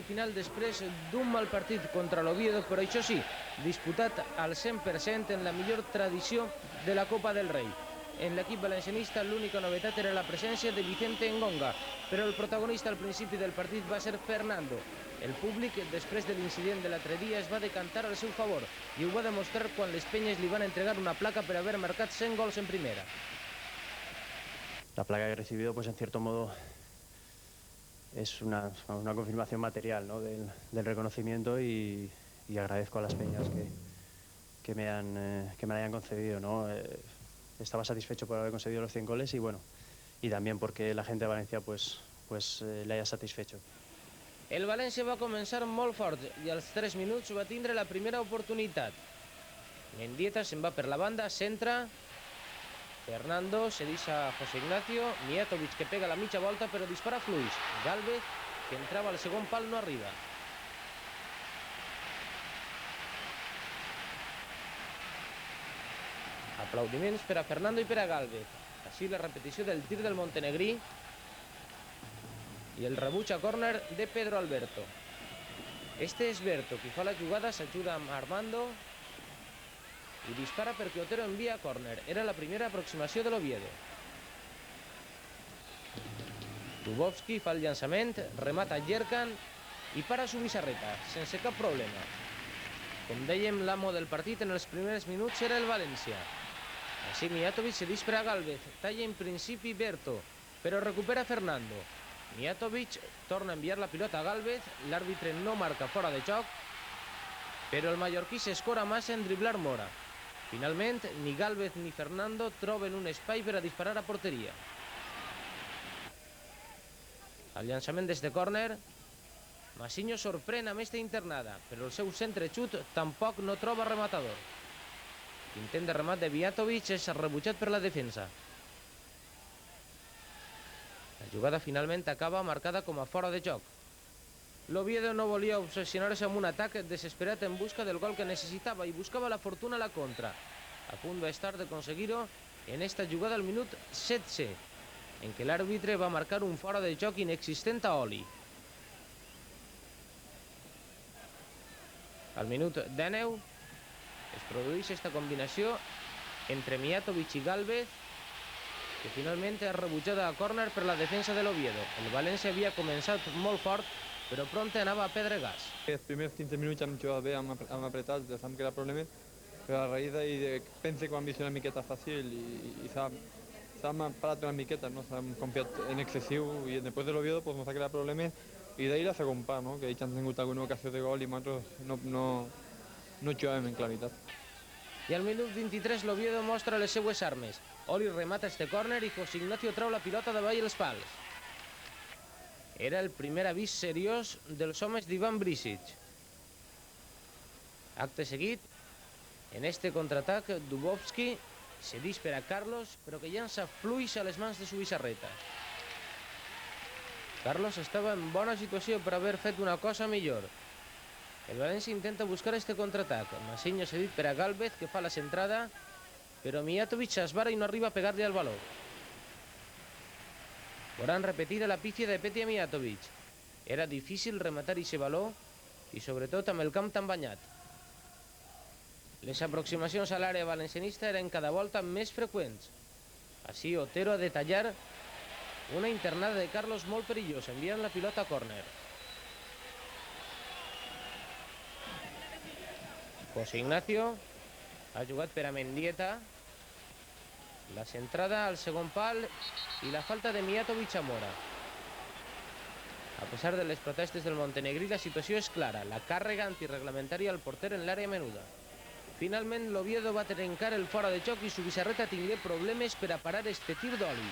final després d'un mal partit contra l'Oviedo, però això sí, disputat al 100% en la millor tradició de la Copa del Rei. En l'equip valencianista l'única novetat era la presència de Vicente Ngonga, però el protagonista al principi del partit va ser Fernando. El públic, després de l'incident de l'altre dia, es va decantar al seu favor i ho va demostrar quan les penyes li van entregar una placa per haver marcat 100 gols en primera. La placa que he recibido, pues en cierto modo, es una confirmación material, ¿no? del reconocimiento y agradezco a las peñas que me la hayan concedido, ¿no? Estaba satisfecho por haber conseguido los 100 goles y bueno, y también porque la gente de Valencia pues le haya satisfecho. El València va començar molt fort i als 3 minuts va tindre la primera oportunitat. Mendieta se'n va per la banda, centra. Fernando se deixa a José Ignacio. Mijatovic que pega la mitja volta però dispara fluix. Gálvez, que entrava al segon pal, no arriba. Aplaudiments per a Fernando i per a Gálvez. Així la repetició del tir del montenegrí i el rebuig a córner de Pedro Alberto. Este és Berto, qui fa la jugada, s'ajuda amb Armando i dispara perquè Otero envia a córner. Era la primera aproximació de l'Oviedo. Dubovski fa el llançament, remata Yerkan i para Zubizarreta, sense cap problema. Com dèiem, l'amo del partit en els primers minuts era el València. Així Mijatovic se dispara a Gálvez, talla en principi Berto, però recupera Fernando. Mijatovic torna a enviar la pilota a Gálvez, l'àrbitre no marca fora de joc, però el mallorquí s'escora massa en driblar Mora. Finalment, ni Gálvez ni Fernando troben un espai per a disparar a porteria. Al llançament des de córner, Masinho sorprèn amb esta internada, però el seu centre xut tampoc no troba rematador. L'intent de remat de Mijatovic és rebutjat per la defensa. La jugada finalment acaba marcada com a fora de joc. L'Oviedo no volia obsessionar-se amb un atac desesperat en busca del gol que necessitava i buscava la fortuna a la contra. A punt va estar d'aconseguir-ho en esta jugada al minut 16, en què l'àrbitre va marcar un fora de joc inexistent a Oli. Al minut 19 es produeix esta combinació entre Mijatovic i Gálvez, que finalment és rebutjada a córner per la defensa de l'Oviedo. El València havia començat molt fort, però prompte anava a perdre gas. Els primers 15 minuts hem jugat bé, hem apretat, ens hem creat problemes, però a raïs d'ahir pense que ho hem vist una miqueta fàcil i s'hem parat una miqueta, no? S'hem confiat en excessiu i després de l'Oviedo ens ha creat problemes i d'ahir la segon part, no? Que ells han tingut alguna ocasió de gol i nosaltres no jugàvem en claritat. I al minut 23 l'Oviedo mostra les seues armes. Oli remata este córner i José Ignacio treu la pilota davall els pals. Era el primer avís seriós dels homes d'Ivan Brisic. Acte seguit, en este contraatac, Dubovski cedeix per a Carlos, però que llança fluix a les mans de Zubizarreta. Carlos estava en bona situació per haver fet una cosa millor. El València intenta buscar este contraatac. Masinho cedit per a Gálvez, que fa la centrada, però Mijatovic s'esvara i no arriba a pegar-li al baló. Veuran repetida la pífia de Petya Mijatovic. Era difícil rematar aquest baló i sobretot amb el camp tan banyat. Les aproximacions a l'àrea valencianista eren cada volta més freqüents. Així Otero ha de tallar una internada de Carlos molt perillosa, enviant la pilota a córner. José Ignacio ha jugat per a Mendieta, la centrada al segon pal i la falta de Mijatovic a Mora. A pesar de les protestes del montenegrí, la situació és clara, la càrrega antirreglamentària al porter en l'àrea menuda. Finalment, l'Oviedo va trencar el fora de joc i Zubizarreta tingué problemes per a parar este tir d'Oli.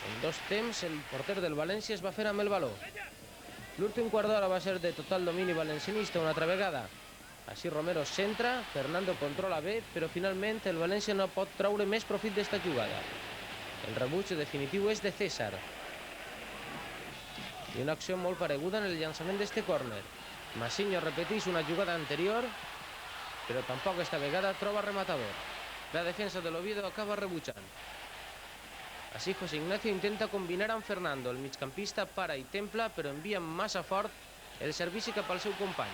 En 2 temps, el porter del València es va fer amb el baló. L'últim quart d'hora va ser de total domini valencianista una altra vegada. Així Romero centra, Fernando controla bé, però finalment el València no pot treure més profit d'esta jugada. El rebuig definitiu és de César. I una acció molt pareguda en el llançament d'este córner. Masinho repeteix una jugada anterior, però tampoc esta vegada troba rematador. La defensa de l'Oviedo acaba rebutjant. Així José Ignacio intenta combinar amb Fernando. El migcampista para i templa, però envia massa fort el servici cap al seu company.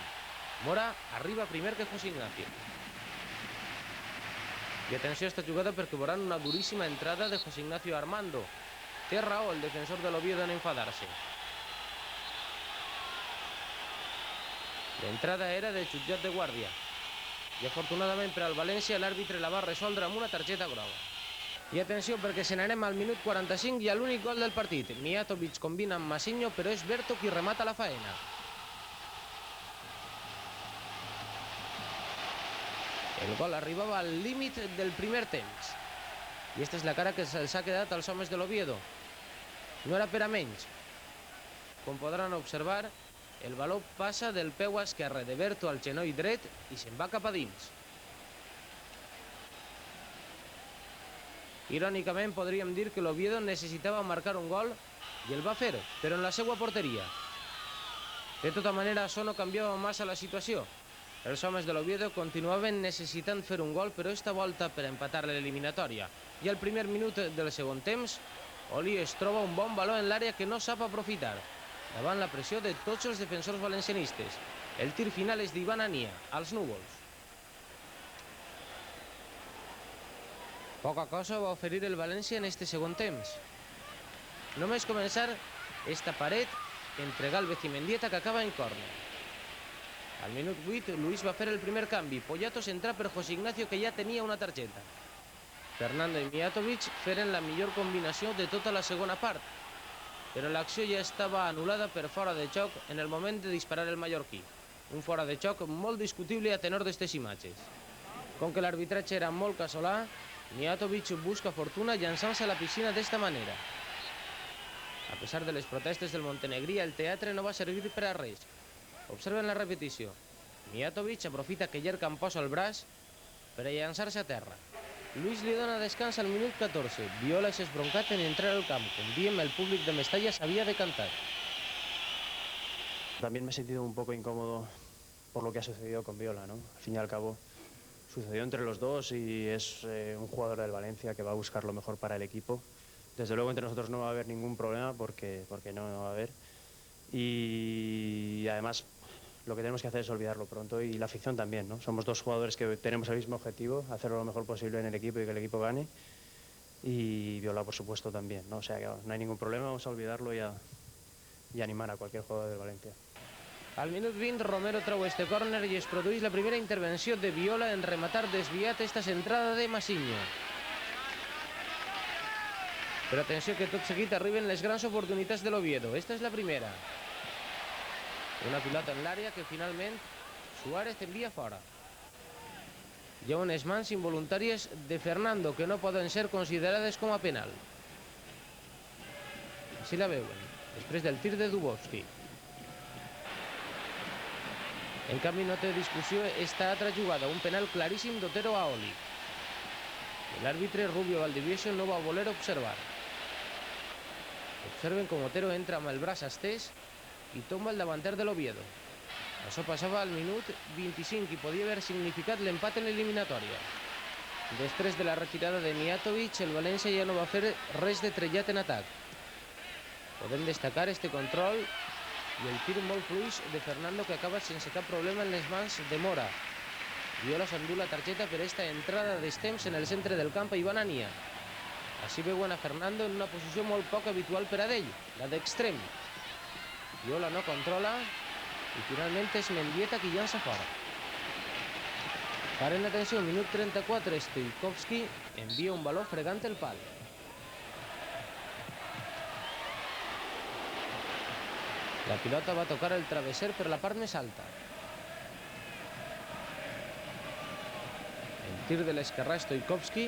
Mora arriba primer que José Ignacio. I atenció a esta jugada perquè veuran una duríssima entrada de José Ignacio Armando. Té raó el defensor de l'Oviedo en enfadar-se. L'entrada era de jutjat de guàrdia. I afortunadament per al València l'àrbitre la va resoldre amb una targeta groga. I atenció perquè se n'anem al minut 45 i a l'únic gol del partit. Mijatovic combina amb Masinho, però és Berto qui remata la faena. El gol arribava al límit del primer temps. I esta és la cara que se'ls ha quedat als homes de l'Oviedo. No era per a menys. Com podran observar, el baló passa del peu esquerre de Berto al genoll dret i se'n va cap a dins. Irònicament, podríem dir que l'Oviedo necessitava marcar un gol i el va fer, però en la seva porteria. De tota manera, això no canviava massa la situació. Els homes de l'Oviedo continuaven necessitant fer un gol, però esta volta per empatar l'eliminatòria. I al primer minut del segon temps, Oli es troba un bon baló en l'àrea que no sap aprofitar, davant la pressió de tots els defensors valencianistes. El tir final és d'Ivan Ania, als núvols. Poca cosa va oferir el València en este segon temps. Només començar esta paret entre Gálvez i Mendieta que acaba en córner. Al minut 8, Luis va fer el primer canvi. Poyatos entra per José Ignacio, que ja tenia una targeta. Fernando i Mijatovic feren la millor combinació de tota la segona part, però l'acció ja estava anul·lada per fora de joc en el moment de disparar el mallorquí. Un fora de joc molt discutible a tenor d'estes imatges. Com que l'arbitratge era molt casolà, Mijatovic busca fortuna llançant-se a la piscina d'esta manera. A pesar de les protestes del montenegrí, el teatre no va servir per a res. Observen la repetició. Mijatovic aprofita que Yerkan posa el braç per a llançar-se a terra. Luis li dona descans al minut 14. Viola és esbroncat en entrar al camp. Com diem, el públic de Mestalla s'havia decantat. También me he sentido un poco incómodo por lo que ha sucedido con Viola, ¿no? Al fin y al cabo, sucedió entre los dos y es un jugador del Valencia que va a buscar lo mejor para el equipo. Desde luego entre nosotros no va a haber ningún problema porque no va a haber. Y además lo que tenemos que hacer es olvidarlo pronto y la afición también, ¿no? Somos dos jugadores que tenemos el mismo objetivo, hacerlo lo mejor posible en el equipo y que el equipo gane. Y Viola, por supuesto, también, ¿no? O sea que no hay ningún problema, vamos a olvidarlo y animar a cualquier jugador del Valencia. Al minut 20, Romero treu este córner i es produeix la primera intervenció de Viola en rematar desviat esta centrada de Masinho. Però atenció que tot seguit arriben les grans oportunitats de l'Oviedo. Esta és la primera. Una pilota en l'àrea que finalment Suárez envia fora. Hi ha unes mans involuntàries de Fernando que no poden ser considerades com a penal. Així la veuen, després del tir de Dubovski. En canvi, no té discussió esta altra jugada, un penal claríssim d'Otero a Oli. L'àrbitre Rubio Valdivieso no va voler observar. Observen com Otero entra amb el braç estès i tomba el davanter de l'Oviedo. Això passava al minut 25 i podia haver significat l'empat en l'eliminatòria. Després de la retirada de Mijatovic, el València ja no va fer res de trellat en atac. Podem destacar este control i el tir molt fluix de Fernando que acaba sense cap problema en les mans de Mora. Viola s'endú la targeta per esta entrada d'estemps en el centre del camp a Ivan Ania. Així veuen a Fernando en una posició molt poc habitual per a ell, la d'extrem. Viola no controla i finalment és Mendieta qui llança fora. Paren atenció, minut 34, Stoikovski envia un baló fregant el pal. La pilota va tocar el travesser per la part més alta. El tir de l'esquerrà Stoikovski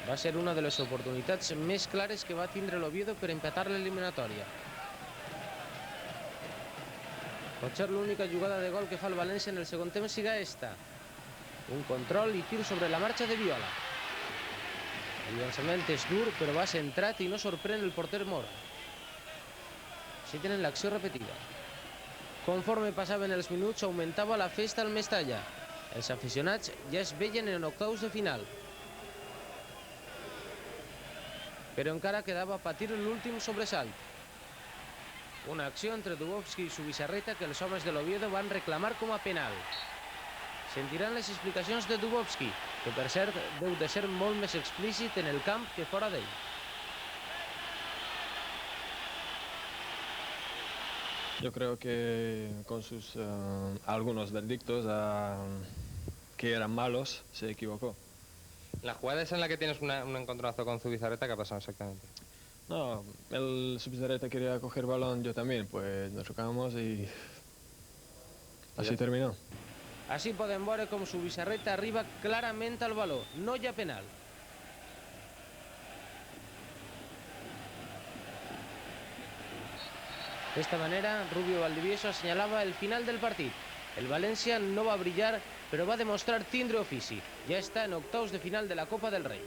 va ser una de les oportunitats més clares que va tindre l'Oviedo per empatar l'eliminatòria. Pot ser l'única jugada de gol que fa el València en el segon temps siga esta. Un control i tir sobre la marxa de Viola. El llançament és dur, però va centrat i no sorprèn el porter Mora. Així tenen l'acció repetida. Conforme passaven els minuts, augmentava la festa al Mestalla. Els aficionats ja es veien en octaus de final. però encara quedava a patir l'últim sobresalt. Una acció entre Dubovsky i Zubizarreta que els homes de l'Oviedo van reclamar com a penal. Sentiran les explicacions de Dubovsky, que per cert deu de ser molt més explícit en el camp que fora d'ell. Yo creo que con sus algunos verdictos que eran malos, se equivocó. La jugada es en la que tienes un encontronazo con Zubizarreta, ¿qué ha pasado exactamente? No, el Zubizarreta quería coger balón, yo también, pues nos chocamos y así terminó. Així podem veure com Zubizarreta arriba clarament al baló. No hi ha penal. D'esta manera, Rubio Valdivieso assenyalava el final del partit. El València no va brillar, però va demostrar tindre ofici. Ja està en octaus de final de la Copa del Rei.